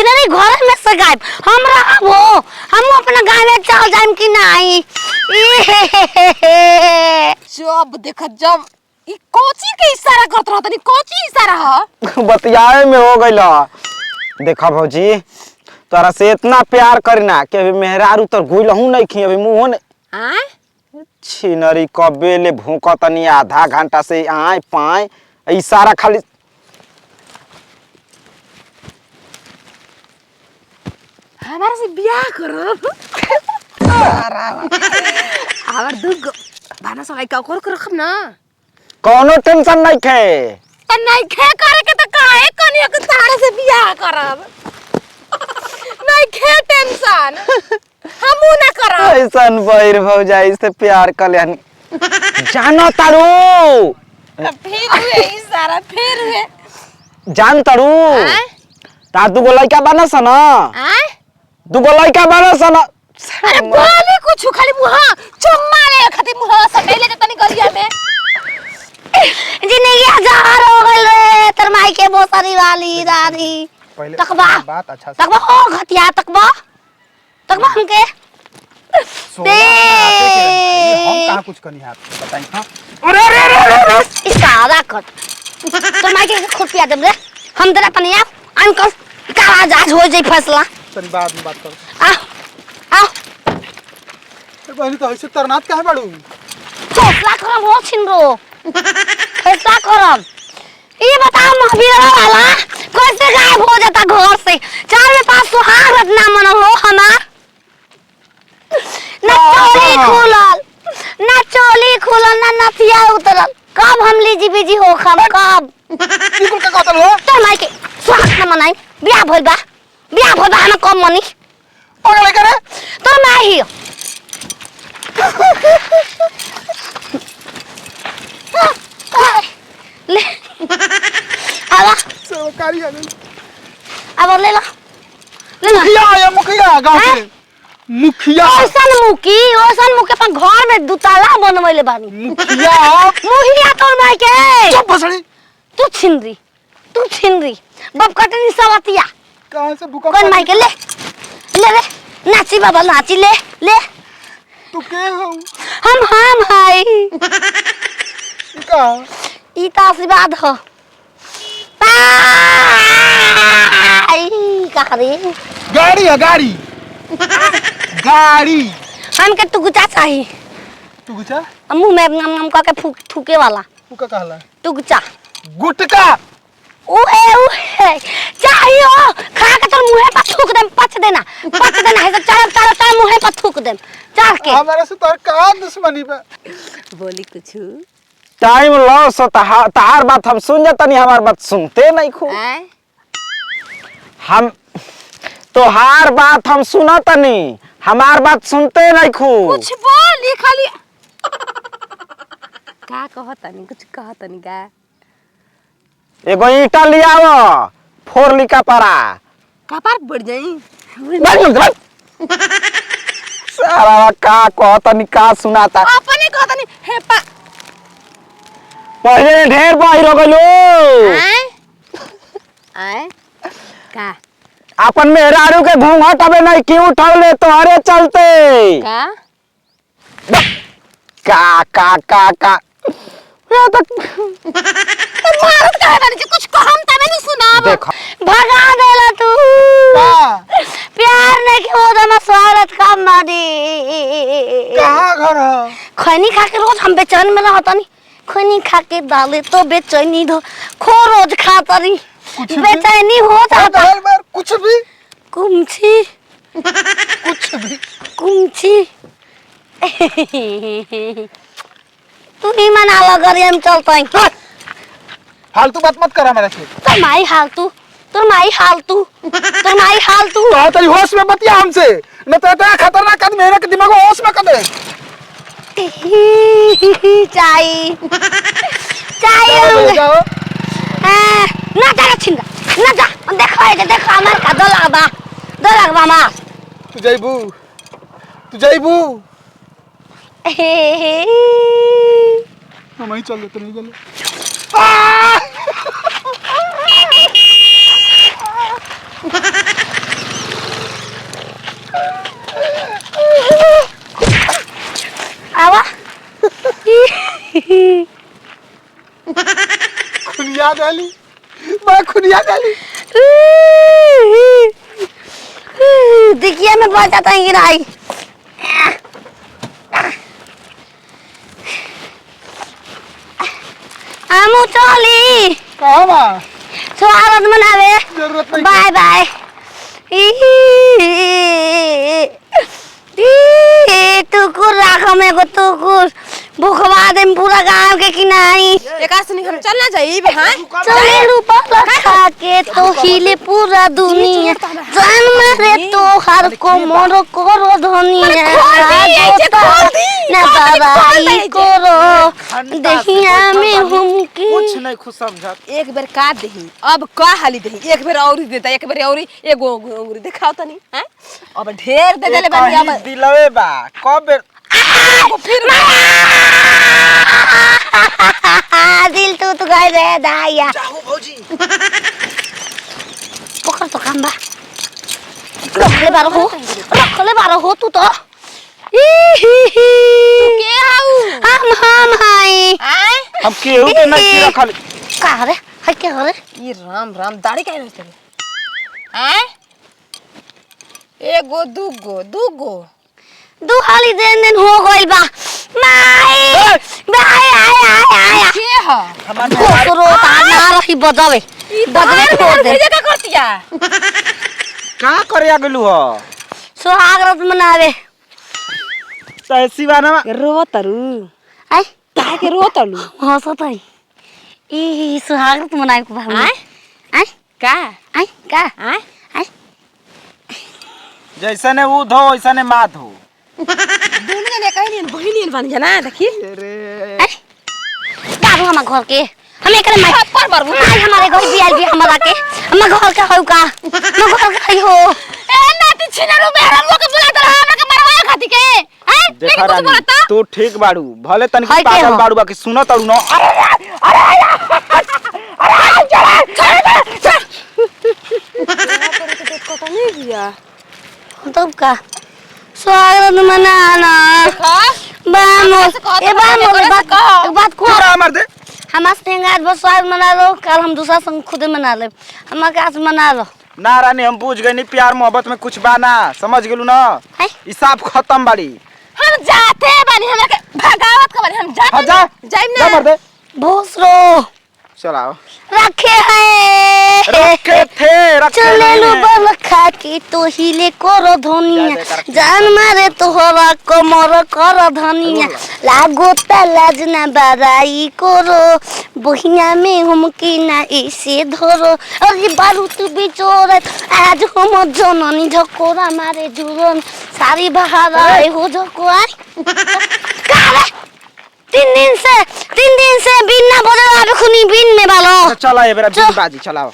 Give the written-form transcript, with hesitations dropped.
छिनरी घर में से गायब हम रहबो हम अपना गांव में चल जाइम कि नहीं जब देख जब ई कोची के इशारा करत रहत नी कोची इशारा ह बतियाए में हो गइला। देखा भौजी तोरा से इतना प्यार करना कि अभी मेहरारू तो गुलहू नहीं खी अभी मुंह ने आय छिनरी कबे ले भूकतनी आधा घंटा से आए पाए इशारा खाली हमारा से बियाह करब आवर दुगो भाना सगाई का कर रखब ना कोनो टेंशन नहीं खे त नहीं खे करे के त काहे कनिया के तारे से बियाह करब नहीं खे टेंशन हमू ना करब ऐसन बहिर भौजाई से प्यार कल्याण जानो तारू फिर हुए इशारा फिर हुए जान तारू तार दुगो लइका बनस न आय दुगो लइका बनस न अरे बोले कुछ खाली मुहा चुम्मा ले खाती मुहा सटेले जतनी गलिया में जिंदगी हजार हो गइल रे तर माई के बोसरी वाली दादी तकबा बात अच्छा तकबा ओ घटिया तकबा तकबा हमके दे हम कहां कुछ करनी है बताई हां अरे अरे अरे इशारा कर तर माई के खुद पिया दे रे हम तेरा तनिया अंकल काला जहाज हो जाई फैसला तनी बाद में बात कर आ आ बहनी तो ऐसे तरनात काहे बाड़ू फैसला करम हो छिनरो फैसला करम ये बताओ महावीर वाला कैसे गायब हो जाता घर से 4 में 5 सुहाग ना मन हो हमार ना चोली खुलल ना नथिया उतरल कब हम लीजी बीजी हो खम कब बिल्कुल का कहतल हो तो माई के स्वागत न मनाई बियाह भइल बा हम कम मनी ओले करे तो माई ले आवा सरकारी आ गई अब ले लो मुखिया गांव के मुखिया ओसन मुखी अपन घर में दुताला बनवले बानी मुखिया तो माई के चुप बसड़ी तू छिनरी बब कटनी सवतिया कहां से भूकंप कौन माई के ले रे नाची बाबा नाची ले तू के हो हम भाई का ई त आशीर्वाद हो आई का रे गाड़ी है गाड़ी गाड़ी हमके तू गुचा चाहिए तू गुचा मुंह में नम का के थूके वाला तू का कहला तू गुचा गुटका उहे चाहिए खा के तो मुंह पे थूक देम पच देना है तो चार मुंह पे थूक देम चार के हमारे से तोर का दुश्मनी बा बोली कुछ टाइम लॉस होता तार बात हम सुन जाता नहीं हमार बात सुनते नहीं खू आय हम तोहार बात हम सुनत नहीं हमार बात सुनते नहीं खू कुछ बोली खाली का कहतनी कुछ कहतनी का एगो ईटा लियाव फोर लिका पड़ा कपार बढ़ जाई सारा का कहतनी का सुनाता अपने कहतनी हे पा पहले ढेर बाहर हो गलो आय का अपन मेहरारू के घूंघट अबे नहीं क्यों उठौले तोहरे चलते का का ये तक मारत का है कुछ कहम तबे नहीं सुनाब देखो भगा देला तू प्यार नहीं क्यों दमा स्वागत का मारी कहां घर है खैनी खा के रोज हम बेचैन में रहता नहीं खैनी खा के डाले तो बेचैनी दो खो रोज खातरी बेचैनी हो जाता कुछ भी कुमची तू ही मना लगा रे हम चलता है फालतू बात मत कर हमारे से तो माई हाल तू तो तेरी होश में बतिया हमसे न तो इतना खतरनाक आदमी मेरे के दिमाग को होश में कर दे चाय जाओ ना जा छिंदा ना जा देखो हमार का दो लगबा मां तू जाइबू हम ही चल लेते नहीं चले खुनिया डाली मैं खुनिया डाली देखिए मैं बहुत जाता है गिराई आमू चली कहाँ बा स्वागत मनावे जरूरत नहीं बाय बाय टुकुर राखो मेरे को टुकुर भूखवा दे पूरा गांव के किनारी एक आसनी हम चलना चाहिए हां चले रूपा खा के तो हिले पूरा दुनिया जन्म रे तो हर को मोर करो धनिया ना बड़ाई करो दहिया में हम की कुछ नहीं खुश समझत एक बेर काट दही अब का हाली दही एक बेर और देता एक बेर और एगो अंगूरी दिखाओ तनी हैं अब ढेर दे देले बनी अब दिलवे बा कब बेर फिर दिल तो गए रे दाया जाओ भौजी पकड़ तो काम बा रखले बारो हो तू तो के हाउ हम हाय आय हम केहू के नहीं रखल का रे है के रे ये राम राम दाढ़ी काहे रहते आय एगो दूगो दू हाली दिन हो गइल बा माई बाय आय के ह हमार कोसरो ता ना रही बजावे बजवे छोड़ दे का करतिया का करे गेलू हो सुहागरात मनावे तैसी बाना रोतरू आई काहे के रोतलू हंसत है ई सुहागरात मनावे को भाव आय आई का आई का आय आई जैसा ने ऊ धो वैसा ने मात हो दुनिया ने कहीं नहीं बहिनी बन जाना देखी अरे दारू हम घर के हम एकरे माई पर बरबू आई हमारे घर भी आई भी हमरा के हम घर के हौ का हम घर के हई हो ए नाती छिनरू मेहरा लोग के बुला दला हमरा के मरवा खाती के हैं देखा कुछ रानी बोलता तू ठीक बाड़ू भले तनिक हाय के पागल हो? बाड़ू बाकी सुनो तड़ू न नहीं दिया तब का स्वागत मनाना बामोस ए बामोस बात को पूरा मार दे हम आज बस स्वागत मना लो कल हम दूसरा संग खुद मना ले हम के आज मना लो ना रानी हम पूछ गए नहीं प्यार मोहब्बत में कुछ बाना समझ गेलू ना है हिसाब खत्म बाड़ी हम जाते बानी हमरा के भगावत के बानी हम हाँ जाते जा जाइम जा ना मार दे भोसरो चलाओ रखे हैं रखे थे रखे चले लो नहीं। बल खा के तो हिले करो धनिया जान मारे तोहरा कमर कर धनिया लागो तलाज ना बराई करो बहिया में हम की ना इसे धरो अरे बारूद बिचोर आज हम जननी झकोरा मारे जुरन सारी बहारा हो झकोरा काले 3 दिन से बिन ना बोले अबे खुनी बिन में बालो चला ये बेरा बिन बाजी चलाओ